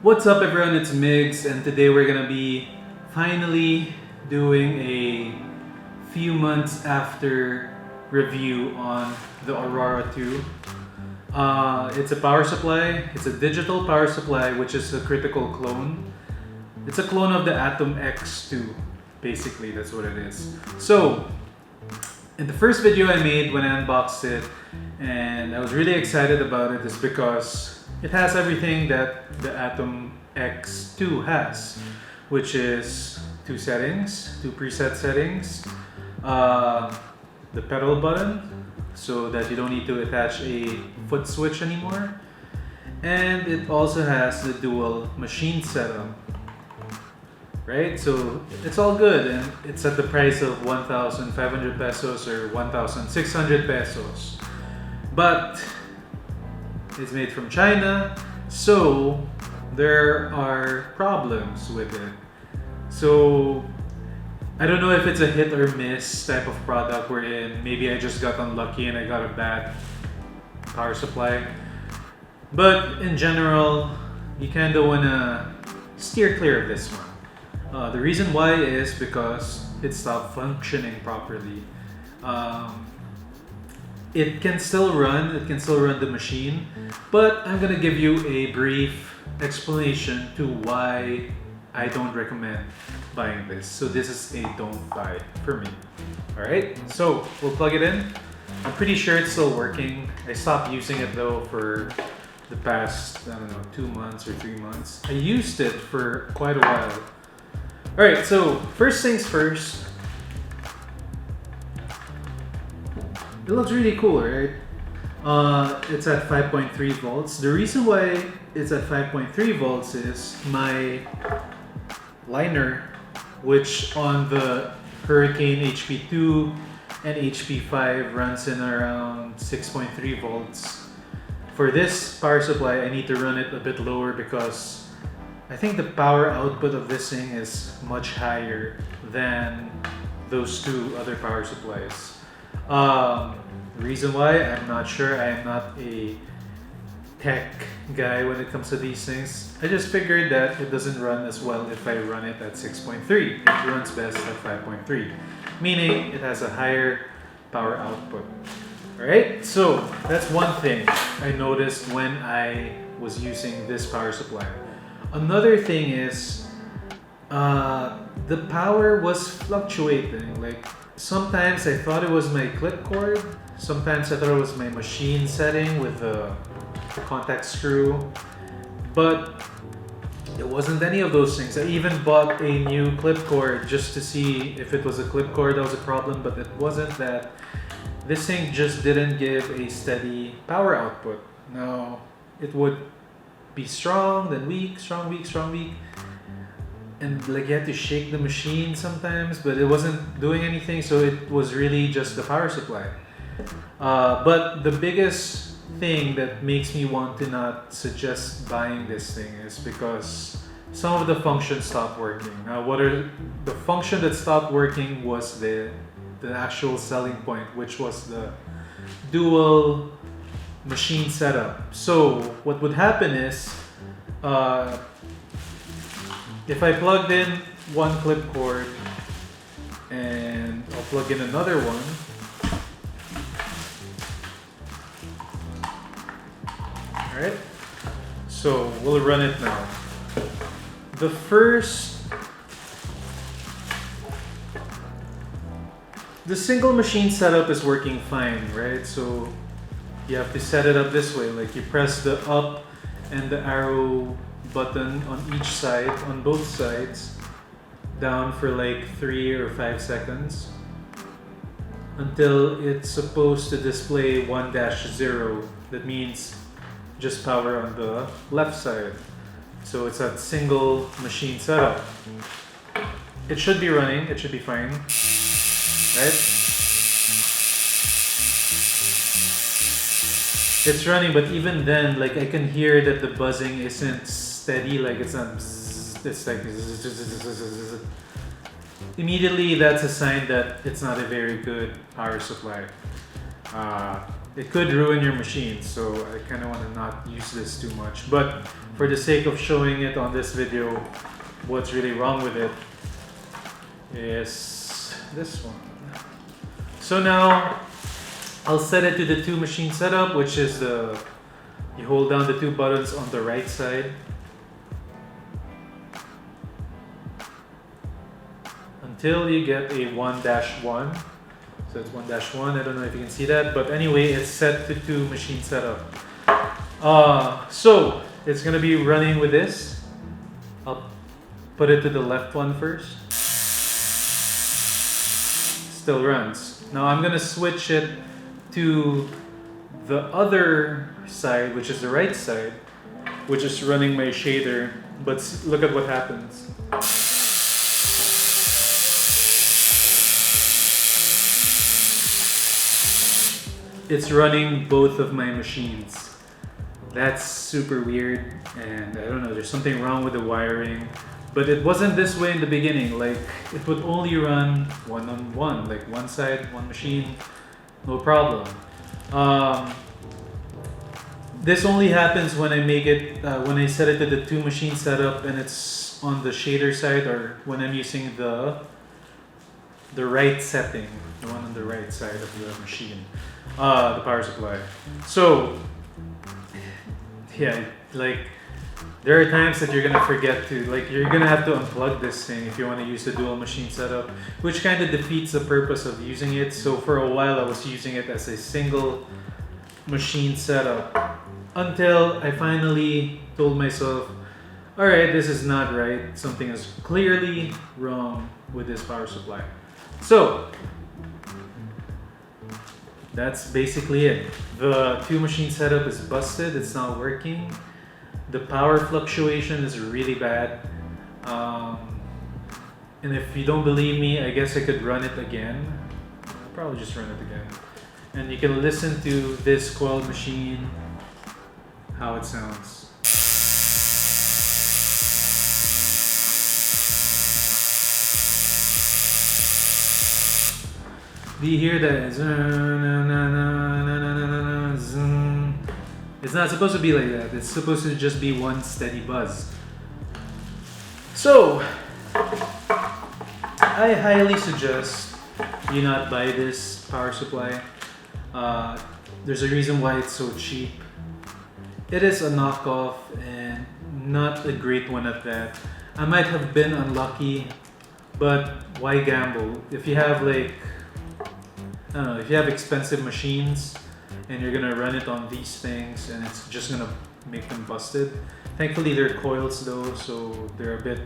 What's up everyone, it's Migs, and today we're gonna be finally doing a few months after review on the Aurora 2. It's a power supply, it's a digital power supply which is a critical clone. It's a clone of the Atom X2, basically that's what it is. So, in the first video I made when I unboxed it, and I was really excited about it, is because it has everything that the Atom X2 has, which is two preset settings, the pedal button so that you don't need to attach a foot switch anymore, and it also has the dual machine setup, right? So it's all good, and it's at the price of 1,500 pesos or 1,600 pesos, but it's made from China, so there are problems with it. So I don't know if it's a hit or miss type of product wherein maybe I just got unlucky and I got a bad power supply. But in general, you kind of want to steer clear of this one. The reason why is because it stopped functioning properly. It can still run the machine, but I'm gonna give you a brief explanation to why I don't recommend buying this. So this is a don't buy for me. Alright, so we'll plug it in. I'm pretty sure it's still working. I stopped using it though for the past, I don't know, 2 months or 3 months. I used it for quite a while. Alright, so first things first. It looks really cool, right? It's at 5.3 volts. The reason why it's at 5.3 volts is my liner, which on the Hurricane HP2 and HP5 runs in around 6.3 volts. For this power supply, I need to run it a bit lower because I think the power output of this thing is much higher than those two other power supplies. The reason why, I'm not sure. I am not a tech guy when it comes to these things. I just figured that it doesn't run as well if I run it at 6.3. It runs best at 5.3, meaning it has a higher power output. Alright, so that's one thing I noticed when I was using this power supply. Another thing is the power was fluctuating. Like, sometimes I thought it was my clip cord, sometimes I thought it was my machine setting with the contact screw, but it wasn't any of those things. I even bought a new clip cord just to see if it was a clip cord that was a problem, but it wasn't that. This thing just didn't give a steady power output. Now, it would be strong, then weak, strong, weak, strong, weak. And like you had to shake the machine sometimes, but it wasn't doing anything, so it was really just the power supply. But the biggest thing that makes me want to not suggest buying this thing is because some of the functions stopped working. Now, the function that stopped working was the actual selling point, which was the dual machine setup. So what would happen is, if I plugged in one clip cord and I'll plug in another one, alright, so we'll run it now. The single machine setup is working fine, right? So you have to set it up this way, like you press the up and the arrow button on each side, on both sides, down for like 3 or 5 seconds until it's supposed to display 1-0. That means just power on the left side. So it's a single machine setup. It should be running, it should be fine, right? It's running, but even then, like, I can hear that the buzzing isn't steady, like it's not, it's like immediately that's a sign that it's not a very good power supply. it could ruin your machine, so I kind of want to not use this too much. But for the sake of showing it on this video, what's really wrong with it is this one. So now I'll set it to the 2 machine setup, which is you hold down the 2 buttons on the right side until you get a 1-1. So it's 1-1, I don't know if you can see that, but anyway, it's set to 2 machine setup. So it's gonna be running with this. I'll put it to the left one first. Still runs. Now I'm gonna switch it to the other side, which is the right side, which is running my shader, but look at what happens. It's running both of my machines. That's super weird, and I don't know, there's something wrong with the wiring. But it wasn't this way in the beginning. Like, it would only run one-on-one, like one side, one machine, no problem. This only happens when I make it, when I set it to the 2 machine setup and it's on the shader side, or when I'm using the right setting, the one on the right side of the machine, the power supply. So, yeah, like, there are times that you're gonna forget to, like, you're gonna have to unplug this thing if you want to use the dual machine setup, which kind of defeats the purpose of using it. So for a while I was using it as a single machine setup until I finally told myself, alright, this is not right. Something is clearly wrong with this power supply. So that's basically it. The 2 machine setup is busted, it's not working. The power fluctuation is really bad. And if you don't believe me, I guess I could run it again. I'll probably just run it again. And you can listen to this coiled machine, how it sounds. Do you hear that? It's not supposed to be like that. It's supposed to just be one steady buzz. So, I highly suggest you not buy this power supply. There's a reason why it's so cheap. It is a knockoff and not a great one at that. I might have been unlucky, but why gamble? If you have, like, I don't know, if you have expensive machines and you're gonna run it on these things and it's just gonna make them busted. Thankfully they're coils though, so they're a bit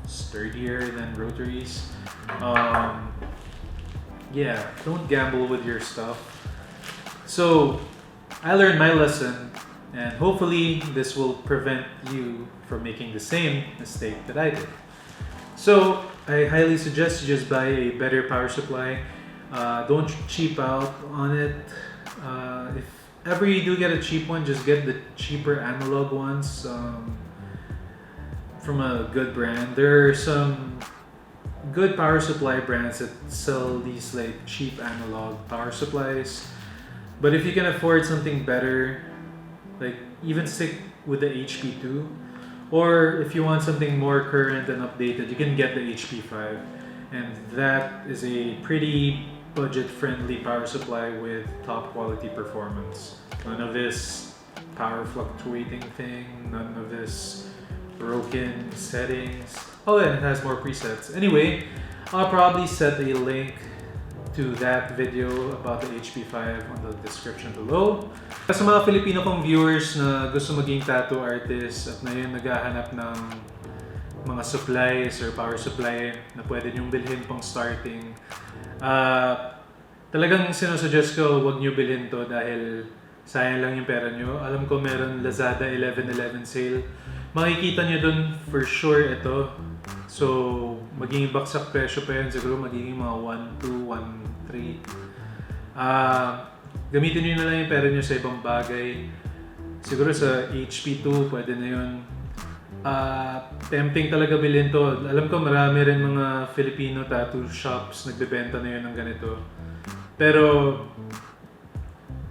sturdier than rotaries. Yeah, don't gamble with your stuff. So I learned my lesson, and hopefully this will prevent you from making the same mistake that I did. So I highly suggest you just buy a better power supply. Don't cheap out on it. If ever you do get a cheap one, just get the cheaper analog ones from a good brand. There are some good power supply brands that sell these like cheap analog power supplies. But if you can afford something better, like even stick with the HP2. Or if you want something more current and updated, you can get the HP5. And that is a pretty budget-friendly power supply with top quality performance. None of this power fluctuating thing, none of this broken settings. Oh, and it has more presets. Anyway, I'll probably set a link to that video about the HP5 on the description below. Sa mga Filipino kong viewers na gusto maging tattoo artist at ngayon naghahanap ng mga supplies or power supply na pwede nyong bilhin pang starting, talagang sinusuggest ko huwag nyo bilhin to dahil sayang lang yung pera nyo. Alam ko meron Lazada 11/11 sale. Makikita nyo dun for sure ito. So, magiging baksak presyo pa yun. Siguro magiging mga 1.2, 1.3. Gamitin nyo na lang yung pera nyo sa ibang bagay. Siguro sa HP2, pwede na yun. Tempting talaga bilhin to. Alam ko marami rin mga Filipino tattoo shops nagbebenta na yun ng ganito. Pero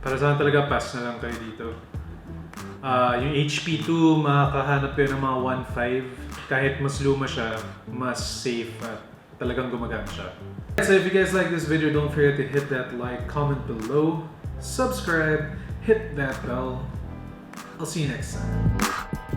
Para saan talaga, pass na lang kayo dito. Yung HP2, makakahanap kayo ng mga 1.5. Kahit mas luma siya, mas safe at talagang gumagana siya. So if you guys like this video, don't forget to hit that like, comment below, subscribe, hit that bell. I'll see you next time.